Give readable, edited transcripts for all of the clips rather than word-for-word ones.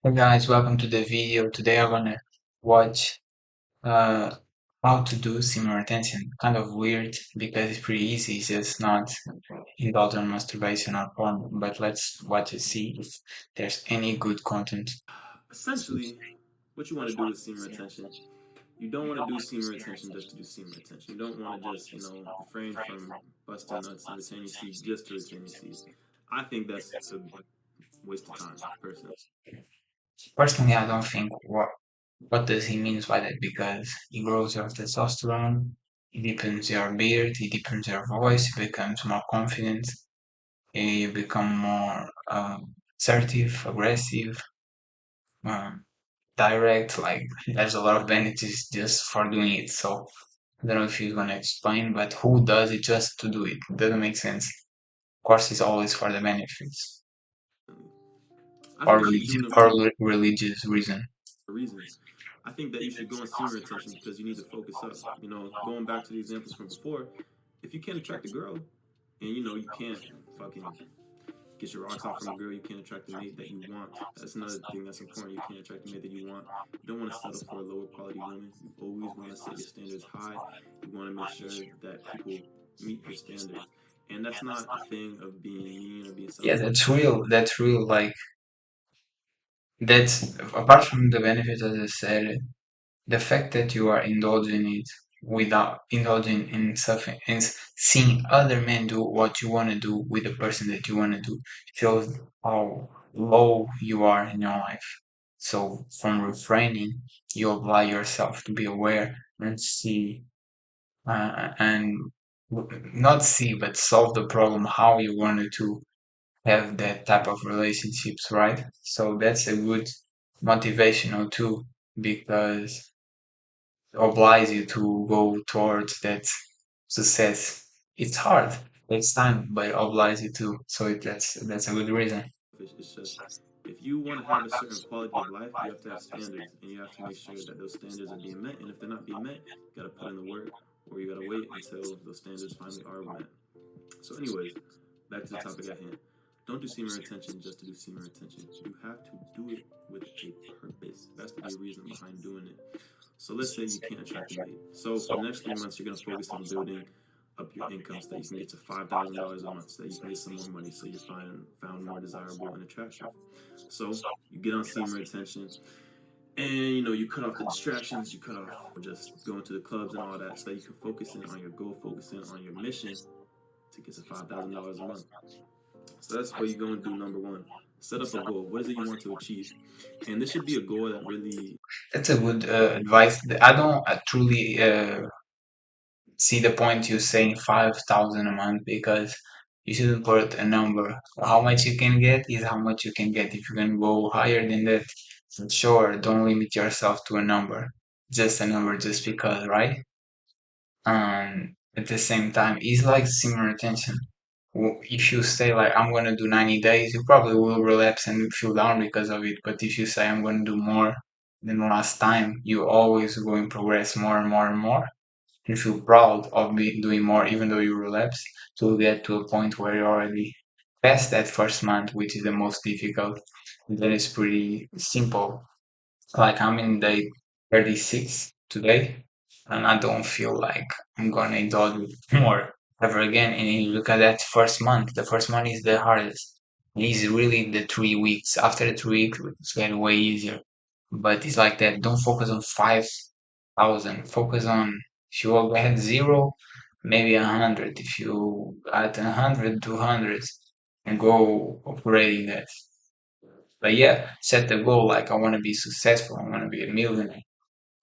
Hey guys, welcome to the video. Today I'm gonna watch uh, how to do semen retention. Kind of weird because it's pretty easy. It's just not indulge in masturbation or porn. But let's watch and see if there's any good content. Essentially, what you want to do with semen retention, you don't want to do semen retention just to do semen retention. You don't want to just, refrain from busting nuts and retaining seed just to retain your seed. I think that's a waste of time, personally. Personally, I don't think what does he means by that because it grows your testosterone, it deepens your beard, it deepens your voice, it becomes more confident, you become more assertive, aggressive. Um, direct, like there's a lot of benefits just for doing it. So I don't know if he's gonna explain, but who does it just to do it? Doesn't make sense. Of course, it's always for the benefits I or think you should be doing it for religious reason. a reason. I think that you should go on semen retention because you need to focus up. Going back to the examples from before, if you can't attract a girl and you can't fucking get your rocks off from a girl, you can't attract the mate that you want. That's another thing that's important. You can't attract the mate that you want. You don't want to settle for a lower quality woman. You always want to set your standards high. You want to make sure that people meet your standards. And that's not a thing of being mean or being Yeah, selfish. that's real. That's real. Like that's apart from the benefits, as I said, the fact that you are indulging it without indulging in something and seeing other men do what you want to do with the person that you want to do shows how low you are in your life. So from refraining, you apply yourself to be aware and see and not see but solve the problem how you wanted to have that type of relationships, right? So that's a good motivational too because oblige you to go towards that success. It's hard, takes time, but it obliges you to. So that's a good reason. It's just if you want to have a certain quality of life, you have to have standards and you have to make sure that those standards are being met. And if they're not being met, you got to put in the work or you got to wait until those standards finally are met. So, anyways, back to the topic at hand. Don't do semen retention just to do semen retention. You have to do it with a purpose. There has to be a reason behind doing it. So let's say you can't attract a mate. So for the next 3 months, you're gonna focus on building up your income so that you can get to $5,000 a month, so that you can get some more money, so you found more desirable and attractive. So you get on semen retention, and you cut off the distractions, you cut off just going to the clubs and all that, so that you can focus in on your goal, focus in on your mission to get to $5,000 a month. So that's what you're going to do. Number one, set up a goal. What is it you want to achieve? And this should be a goal that really That's a good advice. I don't truly see the point you saying 5,000 a month because you shouldn't put a number. How much you can get is how much you can get. If you can go higher than that, sure, don't limit yourself to a number. Just a number just because, right? At the same time, it's like similar retention. If you say like I'm gonna do 90 days, you probably will relapse and feel down because of it. But if you say I'm gonna do more than last time, you always going to progress more and more and more. You feel proud of doing more, even though you relapse, to get to a point where you're already past that first month, which is the most difficult. That is pretty simple. Like I'm in day 36 today, and I don't feel like I'm gonna indulge with more ever again. And you look at that first month, the first month is the hardest. It's really the 3 weeks. After the 3 weeks, it's getting way easier. But it's like that. Don't focus on 5,000. Focus on if you will get zero, maybe 100. If you at 100, 200, and go operating that. But yeah, set the goal like I want to be successful. I want to be a millionaire,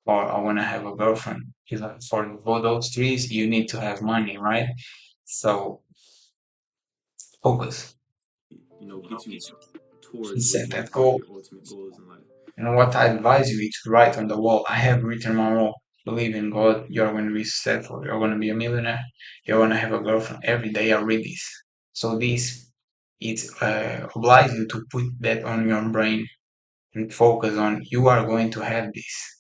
or I want to have a girlfriend. Because for those three, you need to have money, right? So focus. get you towards what Set you that what goal. your ultimate goal is in life. And what I advise you is to write on the wall. I have written on my wall. Believe in God. You're going to be successful. You're going to be a millionaire. You're going to have a girlfriend. Every day I read this. So this it obliges you to put that on your brain and focus on you are going to have this.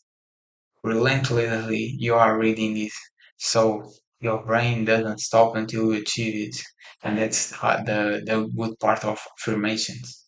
Relentlessly you are reading this, so your brain doesn't stop until you achieve it, and that's the good part of affirmations.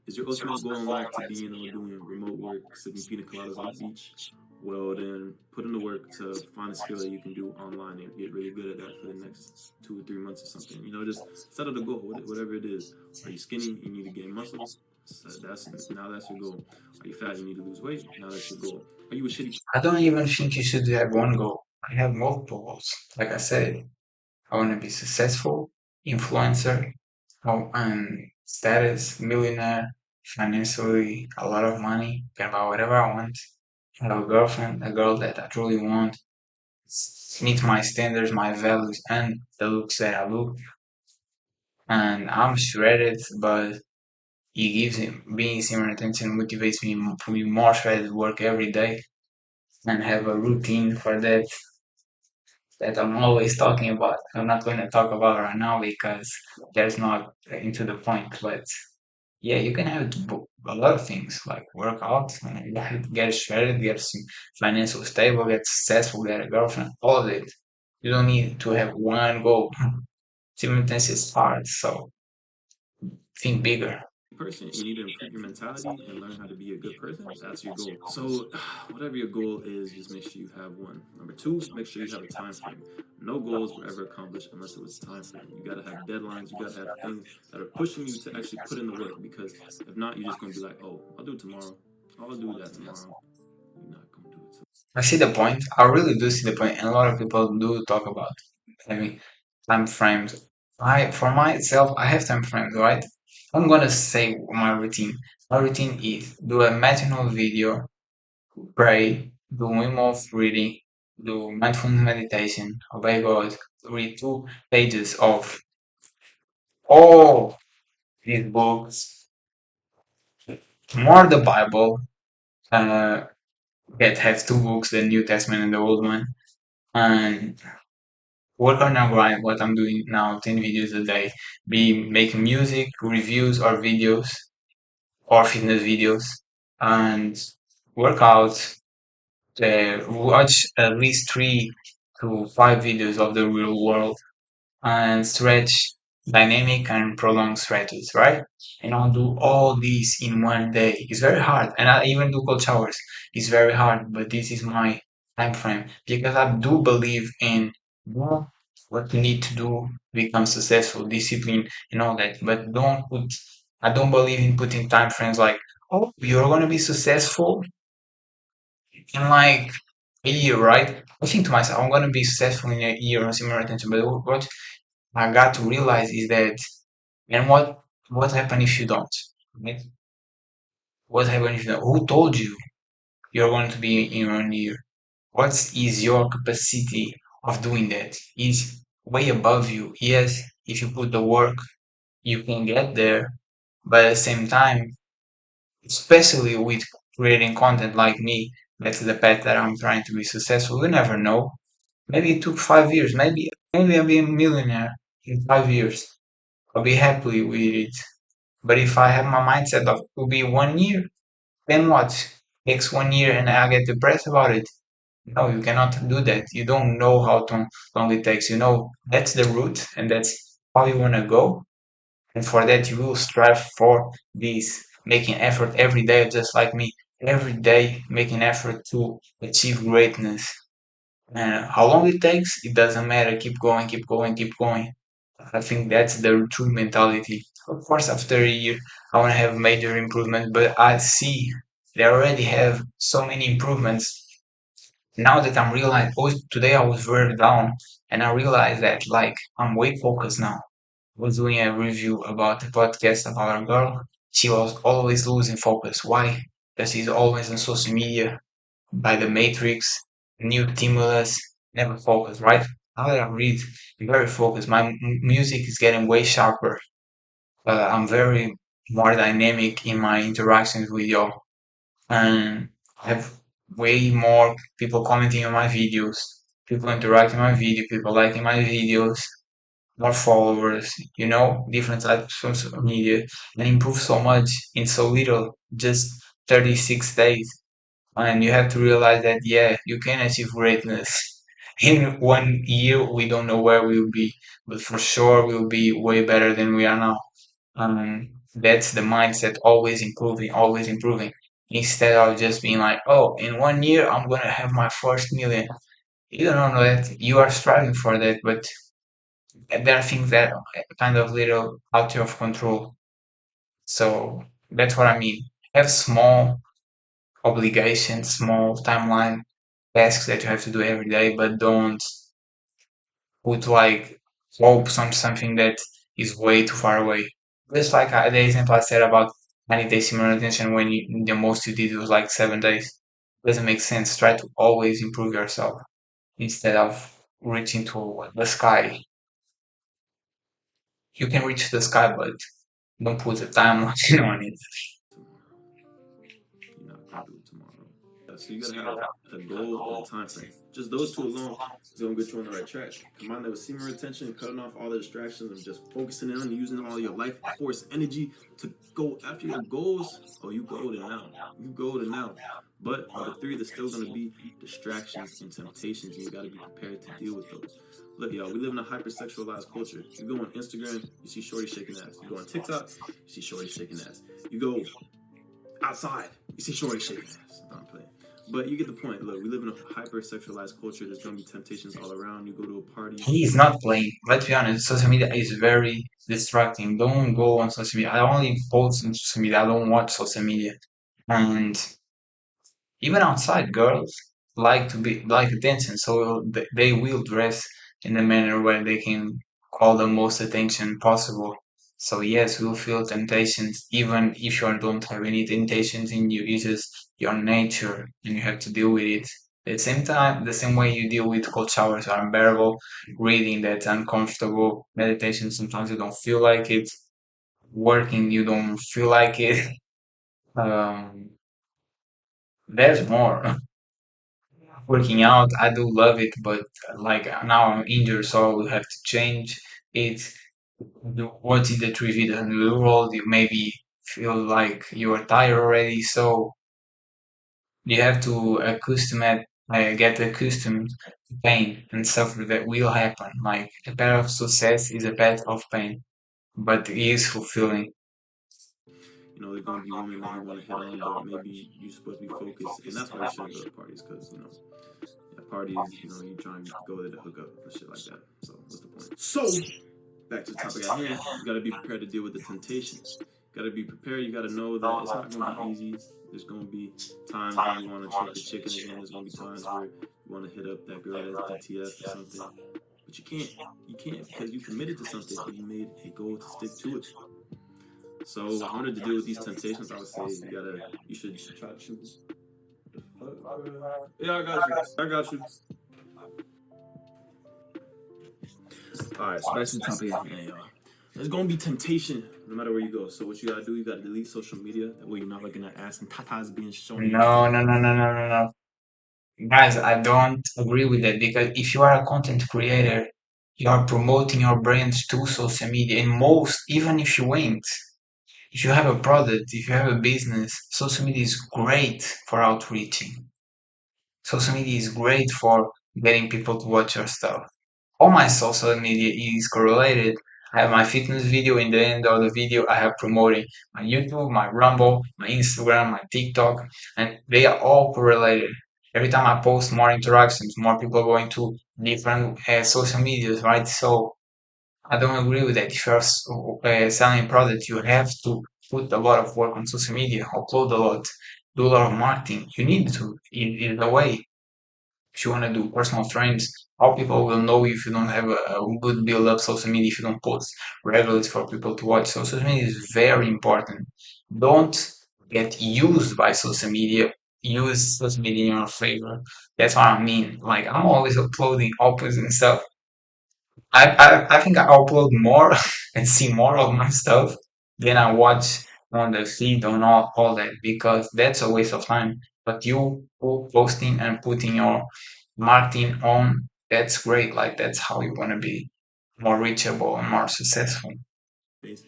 Is your ultimate goal in life to be, doing remote work, sipping pina coladas on the beach? Well, then put in the work to find a skill that you can do online and get really good at that for the next 2 or 3 months or something. Just set out a goal, whatever it is. Are you skinny? You need to gain muscle. So that's your goal. Are you fat? You need to lose weight. Now that's your goal. Are you a shitty I don't even think you should have one goal. I have multiple goals. Like I said, I want to be successful, influencer, and status, millionaire, financially, a lot of money, can buy whatever I want. Have a girlfriend, a girl that I truly want, meet my standards, my values, and the looks that I look. And I'm shredded, but it gives me being similar attention motivates me to be more shredded, work every day, and have a routine for that I'm always talking about. I'm not going to talk about right now because there's not into the point. But yeah, you can have a lot of things like work out, get shredded, get financial stable, get successful, get a girlfriend, all of it. You don't need to have one goal. Simultaneous is hard, so think bigger. person? You need to improve your mentality and learn how to be a good person. That's your goal. So, whatever your goal is, just make sure you have one. Number two, make sure you have a time frame. No goals were ever accomplished unless it was a time frame. You gotta have deadlines. You gotta have things that are pushing you to actually put in the work. Because if not, you're just gonna be like, "Oh, I'll do it tomorrow. I'll do that tomorrow." You're not gonna do it. I see the point. I really do see the point, and a lot of people do talk about having time frames. For myself, I have time frames, right? I'm gonna say my routine. My routine is do a matinal video, pray, do Wim Hof reading, do mindfulness meditation, obey God, read 2 pages of all these books, more the Bible, uh, that have 2 books, the New Testament and the Old one, and work on a grind, what I'm doing now, 10 videos a day, be making music, reviews or videos, or fitness videos, and work out, watch at least 3 to 5 videos of the real world, and stretch dynamic and prolonged stretches, right? And I'll do all these in one day. It's very hard. And I even do cold showers. It's very hard, but this is my time frame because I do believe in what you need to do to become successful, discipline and all that. But I don't believe in putting time frames like, oh, you're gonna be successful in like a year, right? I think to myself, I'm gonna be successful in a year on similar attention, but what I got to realize is that, and what happened if you don't? Right? What happened if you don't? Who told you you're going to be in 1 year? What is your capacity of doing that? Is way above you. Yes, if you put the work, you can get there, but at the same time, especially with creating content like me, that's the path that I'm trying to be successful. You never know. Maybe it took 5 years. Maybe I'll be a millionaire in 5 years. I'll be happy with it. But if I have my mindset of to be 1 year, then what? Takes 1 year and I get depressed about it. No, you cannot do that. You don't know how long it takes. You know that's the route and that's how you wanna go. And for that you will strive for this, making effort every day, just like me. Every day making effort to achieve greatness. And how long it takes, it doesn't matter. Keep going, keep going, keep going. I think that's the true mentality. Of course, after a year, I want to have major improvement, but I see they already have so many improvements. Now that I'm realizing, oh, today I was very down, and I realized that like I'm way focused now. I was doing a review about a podcast about a girl. She was always losing focus. Why? Because she's always on social media, by the matrix, new stimulus, never focused, right? Now that I read, I'm very focused. My music is getting way sharper. I'm very more dynamic in my interactions with y'all. And I have way more people commenting on my videos, people interacting my video, people liking my videos, more followers, different types of social media, and improve so much in so little, just 36 days. And you have to realize that, yeah, you can achieve greatness. In 1 year, we don't know where we'll be, but for sure we'll be way better than we are now. That's the mindset, always improving. Instead of just being like, oh, in 1 year I'm gonna have my first million. You don't know that you are striving for that, but there are things that are kind of little out of control. So that's what I mean. Have small obligations, small timeline tasks that you have to do every day, but don't put like hopes on something that is way too far away. Just like the example I said about 90 days similar attention when the most you did was like 7 days. Doesn't make sense. Try to always improve yourself instead of reaching to the sky. You can reach the sky, but don't put a timeline on it. Tomorrow, you're not gonna do it tomorrow. So you gotta have a goal and a time frame. Just those two alone is gonna get you on the right track. Combine that with semen retention, cutting off all the distractions, and just focusing on using all your life force energy to go after your goals. Oh, you golden now. You golden now. But number three, there's still gonna be distractions and temptations, and you gotta be prepared to deal with those. Look, y'all, we live in a hypersexualized culture. You go on Instagram, you see shorty shaking ass. You go on TikTok, you see shorty shaking ass. You go outside, you see shorty shaking ass. No, I'm playing. But you get the point. Look, we live in a hyper sexualized culture. There's gonna be temptations all around. You go to a party. He is not playing. Let's be honest, social media is very distracting. Don't go on social media. I only post on social media. I don't watch social media. And even outside, girls like attention, so they will dress in a manner where they can call the most attention possible. So yes, we'll feel temptations, even if you don't have any temptations in you. It's just your nature, and you have to deal with it. At the same time, the same way you deal with cold showers are unbearable, reading that's uncomfortable, meditation sometimes you don't feel like it, working you don't feel like it. Um, there's more. Working out, I do love it, but like now I'm injured, so I will have to change it. Watching the three videos in the world, you maybe feel like you are tired already, so you have to get accustomed to pain and suffer that will happen. Like a path of success is a path of pain, but it is fulfilling. There's gonna be women that you want to hit on, but maybe you're supposed to be focused, and that's why you shouldn't go to parties because at parties, you try and go there to hook up and shit like that. So what's the point? So back to the topic at hand. You got to be prepared to deal with the temptations. You got to be prepared. You got to know that it's not going to be easy. There's going to be times when you want to check the chicken again. There's going to be times where you want to hit up that girl that's DTF or something. But you can't. You can't because you committed to something and you made a goal to stick to it. So in order to deal with these temptations, I would say you should try to. Yeah, I got you. I got you. All right, so back to the topic at hand, y'all. There's gonna be temptation no matter where you go. So what you gotta do, you gotta delete social media. That way you're not looking at ass and tatas being shown in your No, feed. no, no, no, no, no, no. Guys, I don't agree with that because if you are a content creator, you are promoting your brand to social media. And most, even if you ain't, if you have a product, if you have a business, social media is great for outreaching. Social media is great for getting people to watch your stuff. All my social media is correlated. I have my fitness video. In the end of the video, I have promoting my YouTube, my Rumble, my Instagram, my TikTok, and they are all correlated. Every time I post more interactions, more people going to different social medias, right? So I don't agree with that. If you're selling products, you have to put a lot of work on social media, upload a lot, do a lot of marketing. You need to. It is the way. If you want to do personal trains, how people will know if you don't have a good build up social media, if you don't post regularly for people to watch. So social media is very important. Don't get used by social media. Use social media in your favor. That's what I mean. Like I'm always uploading opus and stuff. I think I upload more and see more of my stuff than I watch on the feed on all that because that's a waste of time. But you posting and putting your marketing on, that's great. Like that's how you want to be more reachable and more successful. Base.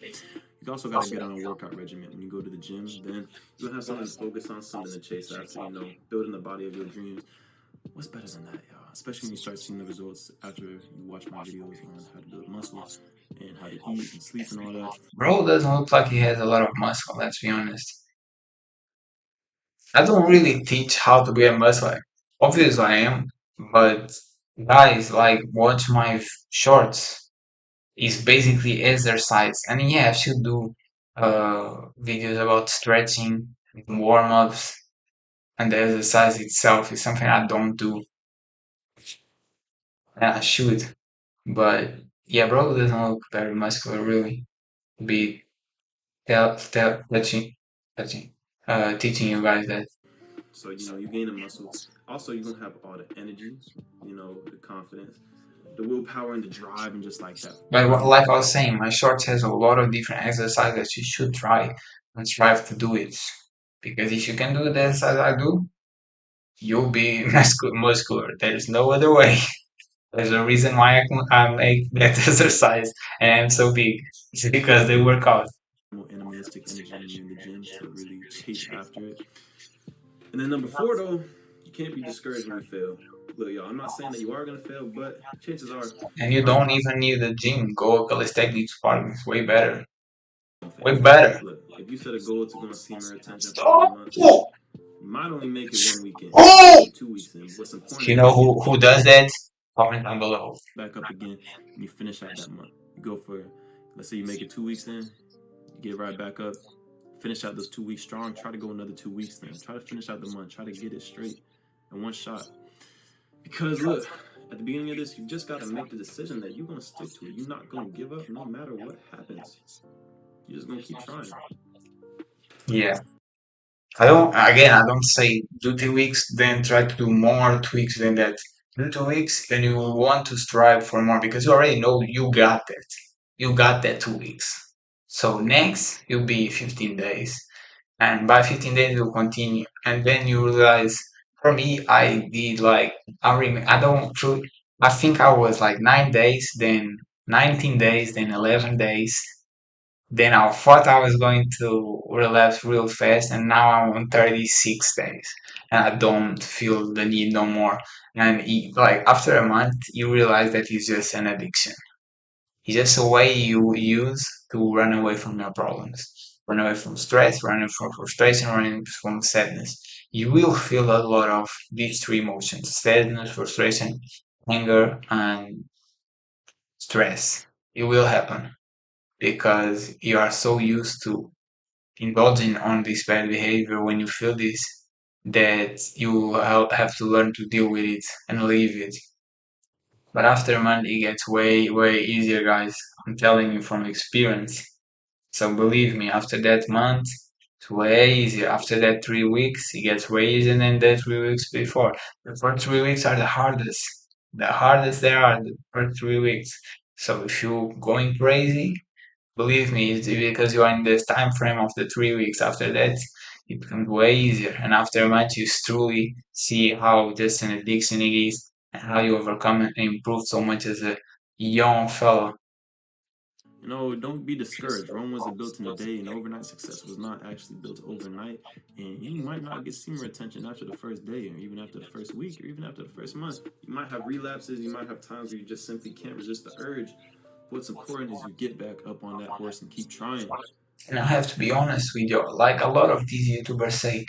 You also gotta get on a workout regimen. When you go to the gym, then you're gonna have something to focus on, something to chase after. Building the body of your dreams. What's better than that, y'all? Especially when you start seeing the results after you watch my videos on how to build muscle. and how to eat and sleep and all that. Bro doesn't look like he has a lot of muscle, let's be honest. I don't really teach how to be a muscle. Obviously I am, but guys, like, watch my shorts. It's basically exercise. And yeah, I should do videos about stretching, warm-ups, and the exercise itself is something I don't do. And I should. But yeah, bro doesn't look very muscular really. Be touching, teaching you guys that. So you gain the muscle. Also, you're gonna have all the energy, the confidence, the willpower, and the drive, and just like that But fighting. like I was saying, my shorts has a lot of different exercises that you should try and strive to do it. Because if you can do the exercise I do, you'll be muscular. There's no other way. There's a reason why I make that exercise and I'm so big. It's because they work out. More animalistic energy when you're in the gym to really chase after it. And then number four, though, you can't be discouraged when you fail. Look, y'all, I'm not saying that you are gonna fail, but chances are And you you probably don't even need the gym. Go calisthenics sparring. It's way better. won't fail. Way better. Look, if you set a goal to go and see more attention for 1 month, Oh! you might only make it 1 week in. You might make Oh! it 2 weeks in. What's important You is that know you get who does that? Comment down below. back up again and you finish out that month. You go for, let's say you make it 2 weeks in, you get right back up, finish out those 2 weeks strong. Try to go another 2 weeks then. Try to finish out the month. Try to get it straight in one shot. Because look, at the beginning of this, you just got to make the decision that you're going to stick to it. You're not going to give up no matter what happens. You're just going to keep trying. Yeah. I don't say do 2 weeks, then try to do more tweaks than that. Do 2 weeks, and you will want to strive for more because you already know you got that. You got that 2 weeks. So next, you'll be 15 days. And by 15 days, you'll continue. And then you realize, for me, I did like, I don't, I think I was like 9 days, then 19 days, then 11 days. Then I thought I was going to relapse real fast, and now I'm on 36 days, and I don't feel the need no more. And like after a month, you realize that it's just an addiction. It's just a way you use to run away from your problems, run away from stress, run away from frustration, run away from sadness. You will feel a lot of these three emotions: sadness, frustration, anger, and stress. It will happen because you are so used to indulging on this bad behavior when you feel this that you have to learn to deal with it and leave it. But after a month, it gets way easier, guys. I'm telling you from experience. So believe me, after that month, it's way easier. After that 3 weeks, it gets way easier than the 3 weeks before. The first 3 weeks are the hardest. The hardest there are the first 3 weeks. So if you're going crazy, believe me, it's because you are in this time frame of the 3 weeks. After that, it becomes way easier. And after a month, you truly see how just an addiction it is and how you overcome and improve so much as a young fellow. Don't be discouraged. Rome wasn't built in a day, and overnight success was not actually built overnight. And you might not get senior attention after the first day, or even after the first week, or even after the first month. You might have relapses. You might have times where you just simply can't resist the urge. What's important is you get back up on that horse and keep trying. And I have to be honest with you, like a lot of these YouTubers say,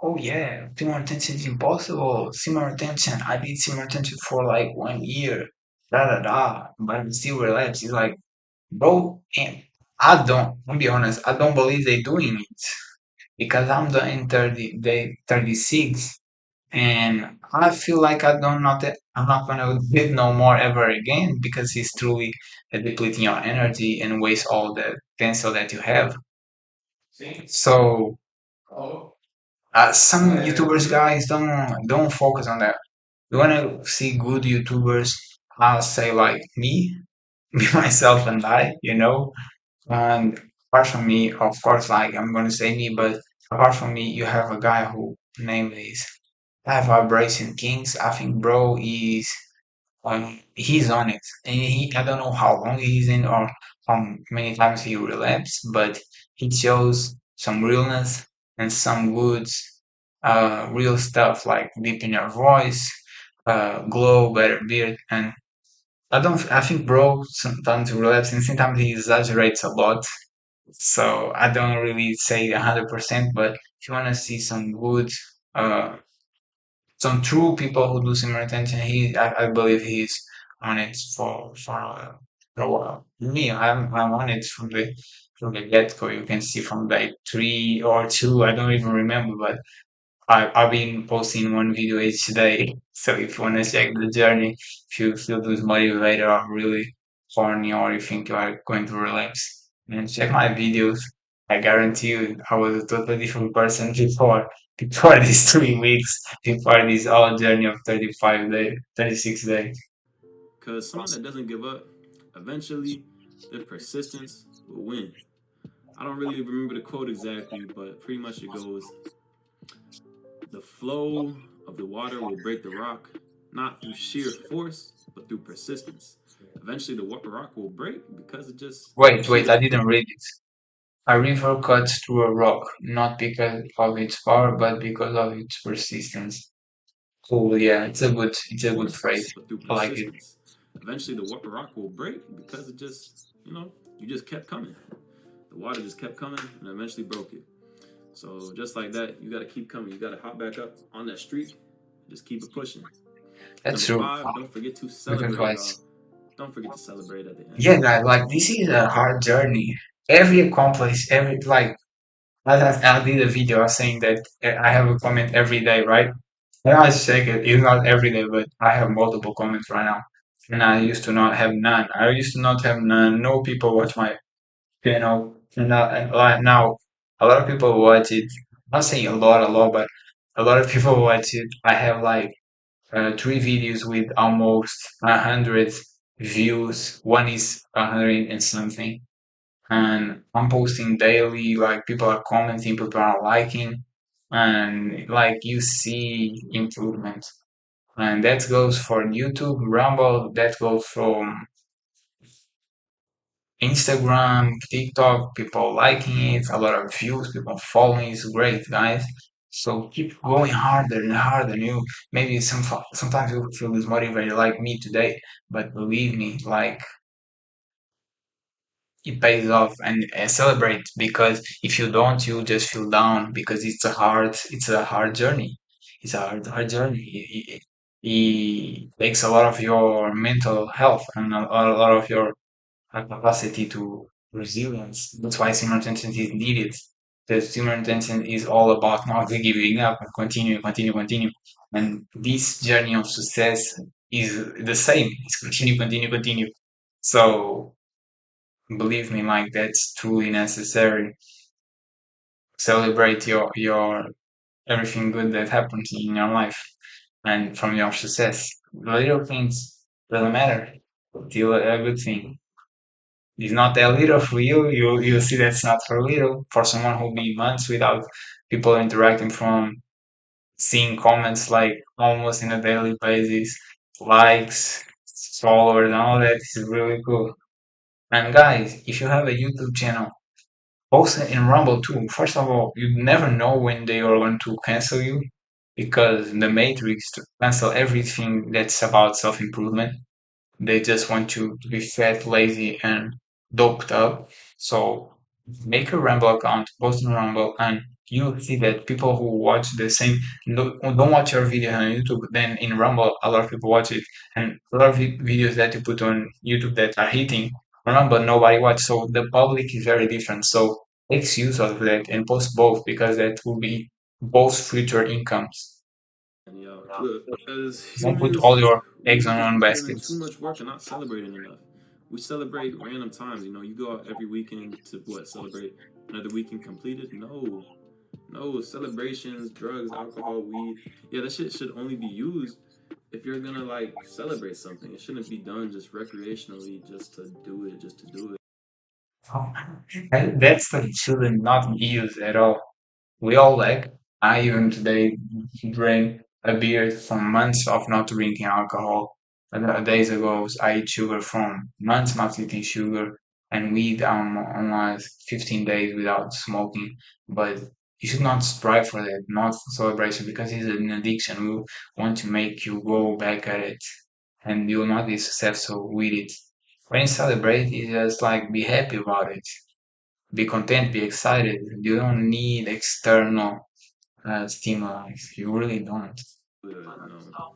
oh yeah, similar attention is impossible. Similar attention, I did similar attention for like 1 year, da da da, but I'm still relapse. It's like, bro, and I'll be honest, I don't believe they're doing it because I'm doing 30, day 36 and I feel like I'm not gonna do it no more ever again because it's truly depleting your energy and waste all the potential that you have. So some YouTubers guys don't focus on that. You wanna see good YouTubers, I'll say like me, me myself and I. And apart from me, of course, like I'm gonna say me, but apart from me, you have a guy who name is High Vibration Kings. I think bro is he's on it, and I don't know how long he's in or how many times he relapsed, but he shows some realness and some good, real stuff like deep in your voice, glow, better beard, and I don't. I think bro sometimes relapse, and sometimes he exaggerates a lot. So I don't really say 100%. But if you want to see some good, uh, some true people who do similar attention, I believe he's on it for a while. Me, I'm on it from the get go. You can see from like 3 or 2. I don't even remember, but I've been posting one video each day. So if you want to check the journey, if you feel this motivated or really horny or you think you are going to relapse, then check my videos. I guarantee you I was a totally different person before these 3 weeks, before this whole journey of 35 days, 36 days. Because someone that doesn't give up, eventually, their persistence will win. I don't really remember the quote exactly, but pretty much it goes, the flow of the water will break the rock, not through sheer force, but through persistence. Eventually, the rock will break because of just Wait, sheer I force. didn't read it. A river cuts through a rock, not because of its power, but because of its persistence. Cool, yeah, it's a good Force, phrase. but through I like it. persistence. Eventually, the rock will break because it just, you just kept coming. The water just kept coming and eventually broke it. So just like that, you got to keep coming. You got to hop back up on that streak. Just keep it pushing. That's Number true. five, don't forget to Good celebrate, y'all. advice. Don't forget to celebrate at the end. Yeah, guys, like this is a hard journey. Every accomplish, every like I did a video saying that I have a comment every day, right? And I check it. It's not every day, but I have multiple comments right now. And I used to not have none. I used to not have none. No people watch my channel. And like now, a lot of people watch it. Not saying a lot, but a lot of people watch it. I have like 3 videos with almost 100 views. One is 100 and something. And I'm posting daily, like people are commenting, people are liking, and like you see improvement. And that goes for YouTube, Rumble, that goes from Instagram, TikTok, people liking it, a lot of views, people following. It's great, guys. So keep going harder and harder. You maybe sometimes you feel dismotivated like me today, but believe me, like it pays off and celebrate, because if you don't, you just feel down because it's a hard journey. It's a hard journey. It takes a lot of your mental health and a lot of your capacity to resilience. That's why similar intention is needed. The similar intention is all about not giving up and continue. And this journey of success is the same. It's continue. So believe me, like that's truly necessary. Celebrate your everything good that happens in your life and from your success. The little things doesn't matter. Still a good thing. It's not that little for you. You see that's not for little. For someone who'll be months without people interacting, from seeing comments like almost in a daily basis, likes, followers, and all that is really cool. And guys, if you have a YouTube channel, also in Rumble too. First of all, you never know when they are going to cancel you, because the Matrix to cancel everything that's about self-improvement. They just want you to be fat, lazy, and doped up. So make a Rumble account, post in Rumble, and you see that people who watch the same don't watch your video on YouTube. Then in Rumble, a lot of people watch it, and a lot of videos that you put on YouTube that are hitting on Rumble, nobody watch. So the public is very different. So make use of that and post both, because that will be both future incomes. And look, as Don't put humans, all your we eggs be on just one putting in basket. too much work and not celebrating enough. We celebrate random times. You go out every weekend to what? Celebrate another weekend completed? No. No, celebrations, drugs, alcohol, weed. Yeah, that shit should only be used if you're gonna like celebrate something. It shouldn't be done just recreationally, just to do it, just to do it. Oh, that's the children not used at all. We all like. I even today drank a beer from months of not drinking alcohol. Days ago, I ate sugar from months not eating sugar, and weed almost 15 days without smoking. But you should not strive for that, not for celebration, because it's an addiction. We want to make you go back at it. and you will not be successful with it. When you celebrate, you just like be happy about it, be content, be excited. You don't need external stimuli. You really don't. You know,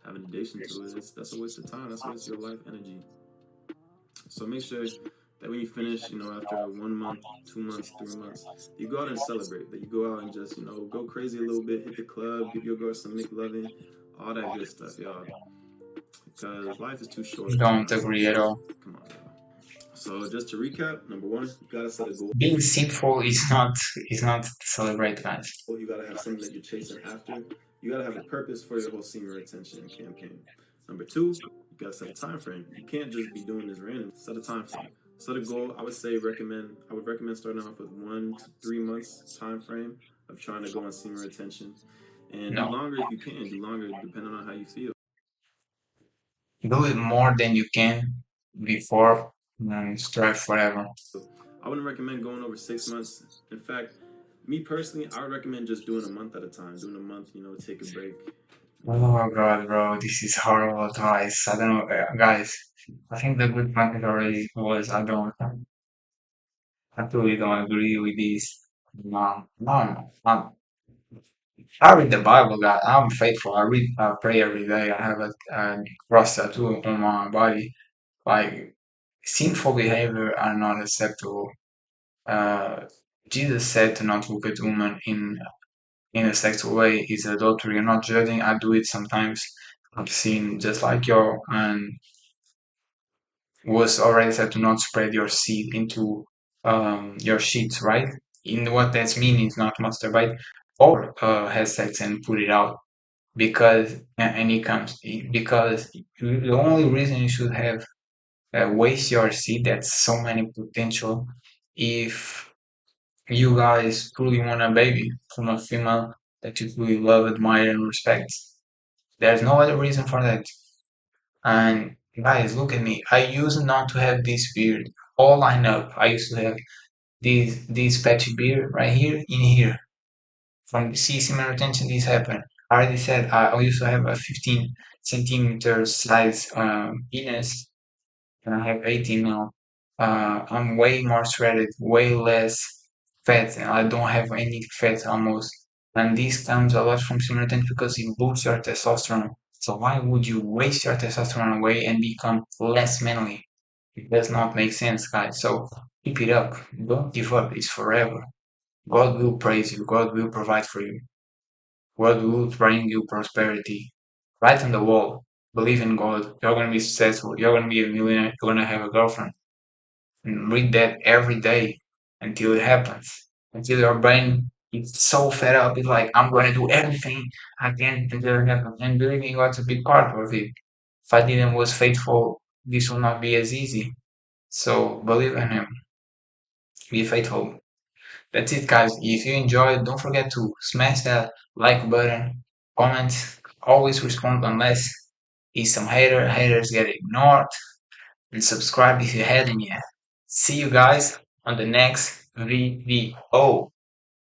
having addiction to it, that's a waste of time. That's a waste of your life energy. So make sure that when you finish, you know, after 1 month, 2 months, 3 months, you go out and celebrate. That you go out and just, you know, go crazy a little bit, hit the club, give your girl some McLovin, all that good stuff, y'all. Because life is too short to Don't not agree at celebrate. all. Come on, y'all. So just to recap, number one, you gotta set a goal. Being sinful is not to celebrate, guys. You gotta have something that you're chasing after. You gotta have a purpose for your whole senior retention campaign. Number two, you gotta set a time frame. You can't just be doing this random. Set a time frame. Set a goal. I would recommend starting off with 1 to 3 months time frame of trying to go on senior retention, and do No. longer if you can. Do longer depending on how you feel. Do it more than you can before and strive forever. I wouldn't recommend going over 6 months. In fact, me personally, I would recommend just doing a month at a time. Doing a month, you know, take a break. You know, Oh god, bro, this is horrible advice. I don't know, guys. I think the good point already was I totally don't agree with this. No, no, no. I read the Bible, God. I'm faithful. I pray every day. I have a cross tattoo on my body. Like, sinful behavior are not acceptable. Uh, Jesus said to not look at women in a sexual way is adultery. I'm not judging. I do it sometimes. I've seen just like your and was already said to not spread your seed into your sheets, right? In what that's mean is not masturbate or have sex and put it out because and it comes because the only reason you should have waste your seed that's so many potential if you guys truly want a baby from a female that you truly love, admire, and respect. There's no other reason for that. And guys, look at me. I used not to have this beard all lined up. I used to have this patchy beard right here in here. From the semen retention, this happened. I already said I used to have a 15 centimeter size penis and I have 18 now. I'm way more shredded, way less fat, and I don't have any fat almost. And this comes a lot from simulatant because it boosts your testosterone. So why would you waste your testosterone away and become less manly? It does not make sense, guys. So keep it up. Don't give up. It's forever. God will praise you. God will provide for you. God will bring you prosperity. Write on the wall. Believe in God. You're gonna be successful. You're gonna be a millionaire. You're gonna have a girlfriend. And read that every day until it happens. Until your brain is so fed up. It's like I'm gonna do everything I can until it happens. And believe me, God's a big part of it. If I didn't was faithful, this will not be as easy. So believe in Him. Be faithful. That's it, guys. If you enjoyed, don't forget to smash that like button, comment, always respond unless it's some haters get ignored, and subscribe if you hadn't yet. See you guys on the next video.